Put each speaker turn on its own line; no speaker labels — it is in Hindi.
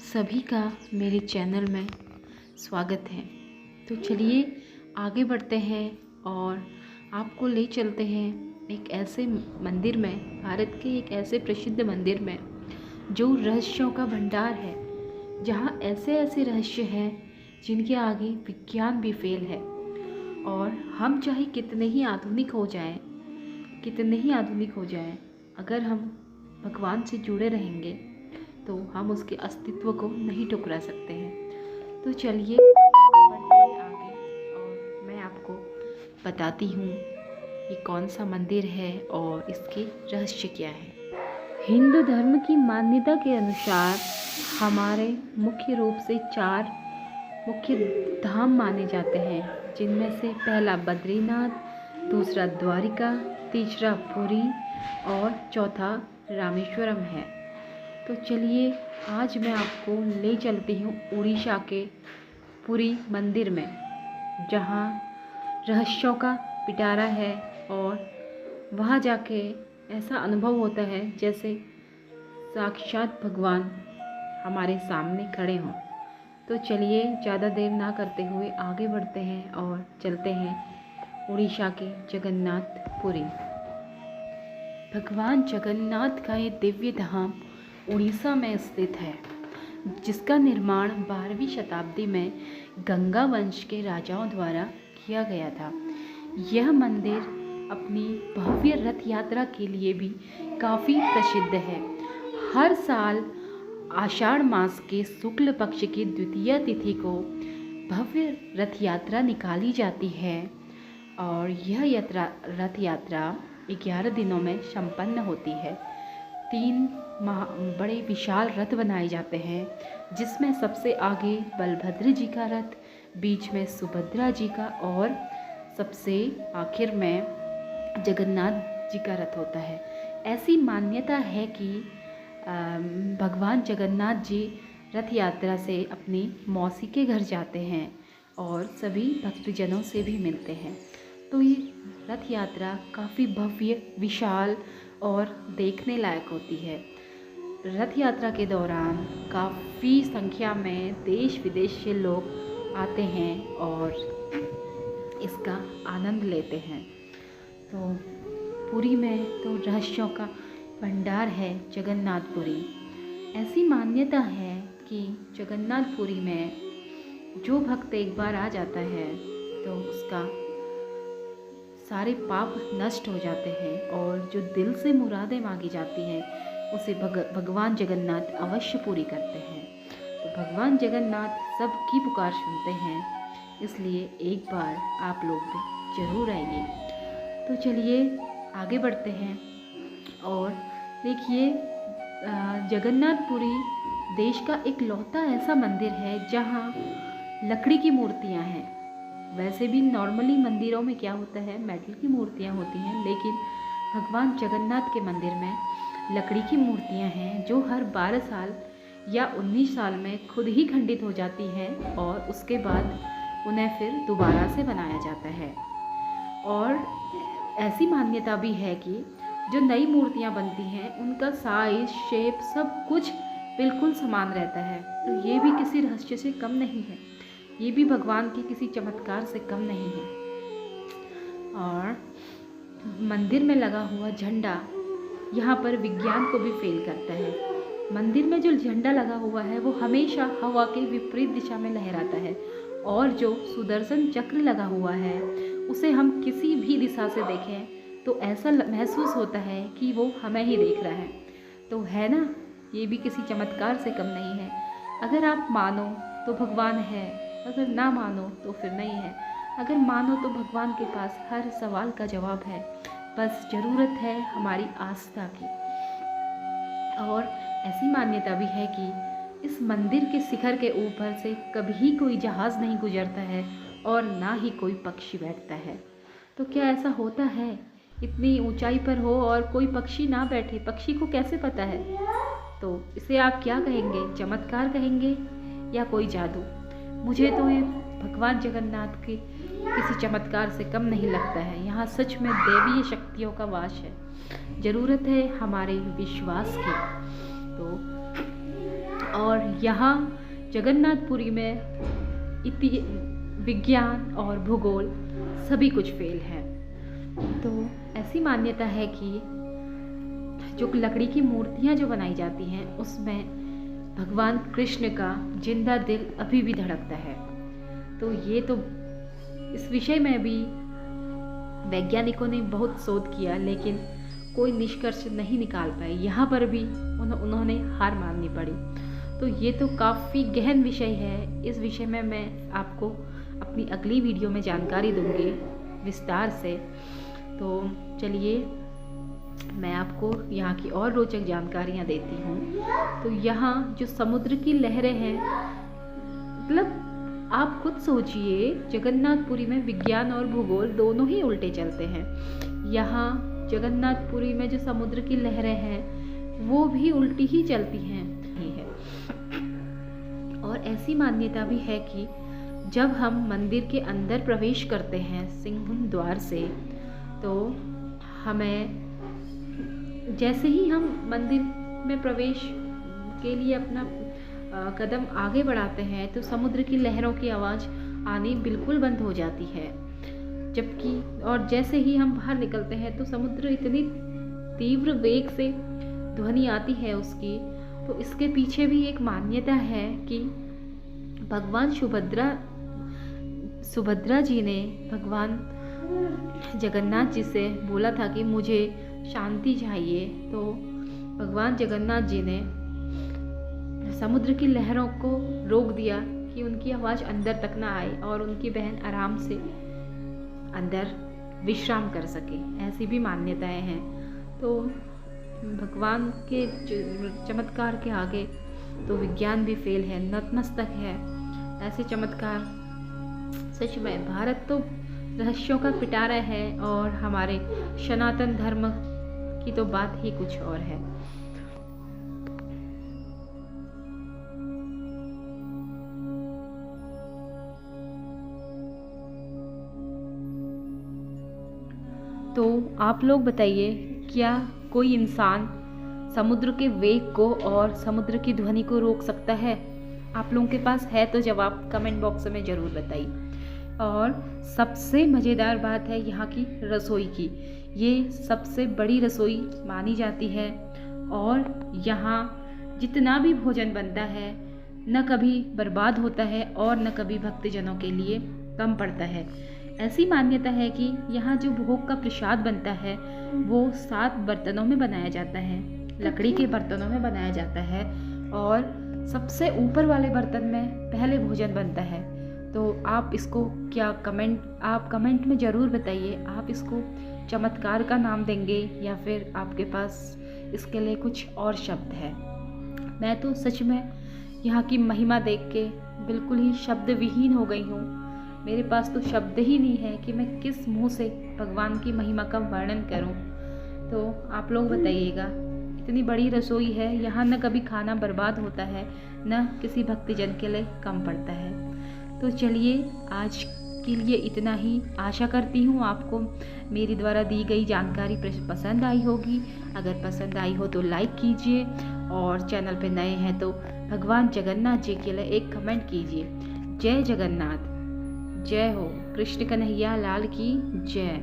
सभी का मेरे चैनल में स्वागत है। तो चलिए आगे बढ़ते हैं और आपको ले चलते हैं एक ऐसे मंदिर में, भारत के एक ऐसे प्रसिद्ध मंदिर में जो रहस्यों का भंडार है, जहाँ ऐसे ऐसे रहस्य हैं जिनके आगे विज्ञान भी फेल है। और हम चाहे कितने ही आधुनिक हो जाएं, अगर हम भगवान से जुड़े रहेंगे तो हम उसके अस्तित्व को नहीं ठुकरा सकते हैं। तो चलिए बढ़ते हैं आगे और मैं आपको बताती हूँ ये कौन सा मंदिर है और इसके रहस्य क्या है। हिंदू धर्म की मान्यता के अनुसार हमारे मुख्य रूप से 4 मुख्य धाम माने जाते हैं, जिनमें से पहला बद्रीनाथ, दूसरा द्वारिका, तीसरा पुरी और चौथा रामेश्वरम है। तो चलिए आज मैं आपको ले चलती हूँ उड़ीसा के पुरी मंदिर में, जहाँ रहस्यों का पिटारा है और वहाँ जाके ऐसा अनुभव होता है जैसे साक्षात भगवान हमारे सामने खड़े हों। तो चलिए ज़्यादा देर ना करते हुए आगे बढ़ते हैं और चलते हैं उड़ीसा के जगन्नाथपुरी। भगवान जगन्नाथ का ये दिव्य धाम उड़ीसा में स्थित है, जिसका निर्माण 12वीं शताब्दी में गंगा वंश के राजाओं द्वारा किया गया था। यह मंदिर अपनी भव्य रथ यात्रा के लिए भी काफ़ी प्रसिद्ध है। हर साल आषाढ़ मास के शुक्ल पक्ष की द्वितीय तिथि को भव्य रथ यात्रा निकाली जाती है और यह रथ यात्रा 11 दिनों में संपन्न होती है। 3 बड़े विशाल रथ बनाए जाते हैं, जिसमें सबसे आगे बलभद्र जी का रथ, बीच में सुभद्रा जी का और सबसे आखिर में जगन्नाथ जी का रथ होता है। ऐसी मान्यता है कि भगवान जगन्नाथ जी रथ यात्रा से अपनी मौसी के घर जाते हैं और सभी भक्तजनों से भी मिलते हैं। तो ये रथ यात्रा काफ़ी भव्य, विशाल और देखने लायक होती है। रथ यात्रा के दौरान काफ़ी संख्या में देश विदेश से लोग आते हैं और इसका आनंद लेते हैं। तो पुरी में तो रहस्यों का भंडार है जगन्नाथपुरी। ऐसी मान्यता है कि जगन्नाथपुरी में जो भक्त एक बार आ जाता है तो उसका सारे पाप नष्ट हो जाते हैं और जो दिल से मुरादें मांगी जाती हैं उसे भगवान जगन्नाथ अवश्य पूरी करते हैं। तो भगवान जगन्नाथ सबकी पुकार सुनते हैं, इसलिए एक बार आप लोग भी ज़रूर आइए। तो चलिए आगे बढ़ते हैं और देखिए जगन्नाथपुरी देश का इकलौता ऐसा मंदिर है जहाँ लकड़ी की मूर्तियाँ हैं। वैसे भी नॉर्मली मंदिरों में क्या होता है, मेटल की मूर्तियाँ होती हैं, लेकिन भगवान जगन्नाथ के मंदिर में लकड़ी की मूर्तियाँ हैं जो हर 12 साल या 19 साल में खुद ही खंडित हो जाती हैं और उसके बाद उन्हें फिर दोबारा से बनाया जाता है। और ऐसी मान्यता भी है कि जो नई मूर्तियाँ बनती हैं उनका साइज, शेप सब कुछ बिल्कुल समान रहता है। तो ये भी किसी रहस्य से कम नहीं है, ये भी भगवान के किसी चमत्कार से कम नहीं है। और मंदिर में लगा हुआ झंडा यहाँ पर विज्ञान को भी फेल करता है। मंदिर में जो झंडा लगा हुआ है वो हमेशा हवा के विपरीत दिशा में लहराता है और जो सुदर्शन चक्र लगा हुआ है उसे हम किसी भी दिशा से देखें तो ऐसा महसूस होता है कि वो हमें ही देख रहा है। तो है ना, ये भी किसी चमत्कार से कम नहीं है। अगर आप मानो तो भगवान है, अगर ना मानो तो फिर नहीं है। अगर मानो तो भगवान के पास हर सवाल का जवाब है, बस ज़रूरत है हमारी आस्था की। और ऐसी मान्यता भी है कि इस मंदिर के शिखर के ऊपर से कभी कोई जहाज़ नहीं गुजरता है और ना ही कोई पक्षी बैठता है। तो क्या ऐसा होता है इतनी ऊंचाई पर हो और कोई पक्षी ना बैठे? पक्षी को कैसे पता है? तो इसे आप क्या कहेंगे, चमत्कार कहेंगे या कोई जादू? मुझे तो ये भगवान जगन्नाथ के किसी चमत्कार से कम नहीं लगता है। यहाँ सच में दैवीय शक्तियों का वास है। ज़रूरत है हमारे विश्वास की। तो और यहाँ जगन्नाथपुरी में विज्ञान और भूगोल सभी कुछ फेल है। तो ऐसी मान्यता है कि जो लकड़ी की मूर्तियाँ जो बनाई जाती हैं उसमें भगवान कृष्ण का जिंदा दिल अभी भी धड़कता है। तो ये तो इस विषय में भी वैज्ञानिकों ने बहुत शोध किया, लेकिन कोई निष्कर्ष नहीं निकाल पाए। यहाँ पर भी उन्होंने हार माननी पड़ी। तो ये तो काफ़ी गहन विषय है। इस विषय में मैं आपको अपनी अगली वीडियो में जानकारी दूंगी विस्तार से। तो चलिए मैं आपको यहाँ की और रोचक जानकारियाँ देती हूँ। तो यहाँ जो समुद्र की लहरें हैं, मतलब आप खुद सोचिए, जगन्नाथपुरी में विज्ञान और भूगोल दोनों ही उल्टे चलते हैं। यहाँ जगन्नाथपुरी में जो समुद्र की लहरें हैं वो भी उल्टी ही चलती हैं। और ऐसी मान्यता भी है कि जब हम मंदिर के अंदर प्रवेश करते हैं सिंहमुख द्वार से, तो हमें जैसे ही हम मंदिर में प्रवेश के लिए अपना कदम आगे बढ़ाते हैं तो समुद्र की लहरों की आवाज़ आनी बिल्कुल बंद हो जाती है। जबकि और जैसे ही हम बाहर निकलते हैं तो समुद्र इतनी तीव्र वेग से ध्वनि आती है उसकी। तो इसके पीछे भी एक मान्यता है कि भगवान सुभद्रा जी ने भगवान जगन्नाथ जी से बोला था कि मुझे शांति चाहिए। तो भगवान जगन्नाथ जी ने समुद्र की लहरों को रोक दिया कि उनकी आवाज़ अंदर तक ना आए और उनकी बहन आराम से अंदर विश्राम कर सके। ऐसी भी मान्यताएं हैं। तो भगवान के चमत्कार के आगे तो विज्ञान भी फेल है, नतमस्तक है। ऐसे चमत्कार सच में भारत तो रहस्यों का पिटारा है, और हमारे सनातन धर्म की तो बात ही कुछ और है। तो आप लोग बताइए, क्या कोई इंसान समुद्र के वेग को और समुद्र की ध्वनि को रोक सकता है? आप लोगों के पास है तो जवाब कमेंट बॉक्स में ज़रूर बताइए। और सबसे मज़ेदार बात है यहाँ की रसोई की। ये सबसे बड़ी रसोई मानी जाती है, और यहाँ जितना भी भोजन बनता है न कभी बर्बाद होता है और न कभी भक्तजनों के लिए कम पड़ता है। ऐसी मान्यता है कि यहाँ जो भोग का प्रसाद बनता है वो 7 बर्तनों में बनाया जाता है, लकड़ी के बर्तनों में बनाया जाता है, और सबसे ऊपर वाले बर्तन में पहले भोजन बनता है। तो आप इसको आप कमेंट में ज़रूर बताइए, आप इसको चमत्कार का नाम देंगे या फिर आपके पास इसके लिए कुछ और शब्द है। मैं तो सच में यहाँ की महिमा देख के बिल्कुल ही शब्द विहीन हो गई हूँ। मेरे पास तो शब्द ही नहीं है कि मैं किस मुंह से भगवान की महिमा का वर्णन करूं। तो आप लोग बताइएगा, इतनी बड़ी रसोई है, यहाँ न कभी खाना बर्बाद होता है न किसी भक्तजन के लिए कम पड़ता है। तो चलिए आज के लिए इतना ही। आशा करती हूँ आपको मेरी द्वारा दी गई जानकारी पसंद आई होगी। अगर पसंद आई हो तो लाइक कीजिए, और चैनल पे नए हैं तो भगवान जगन्नाथ जी के लिए एक कमेंट कीजिए। जय जगन्नाथ, जय हो, कृष्ण कन्हैया लाल की जय।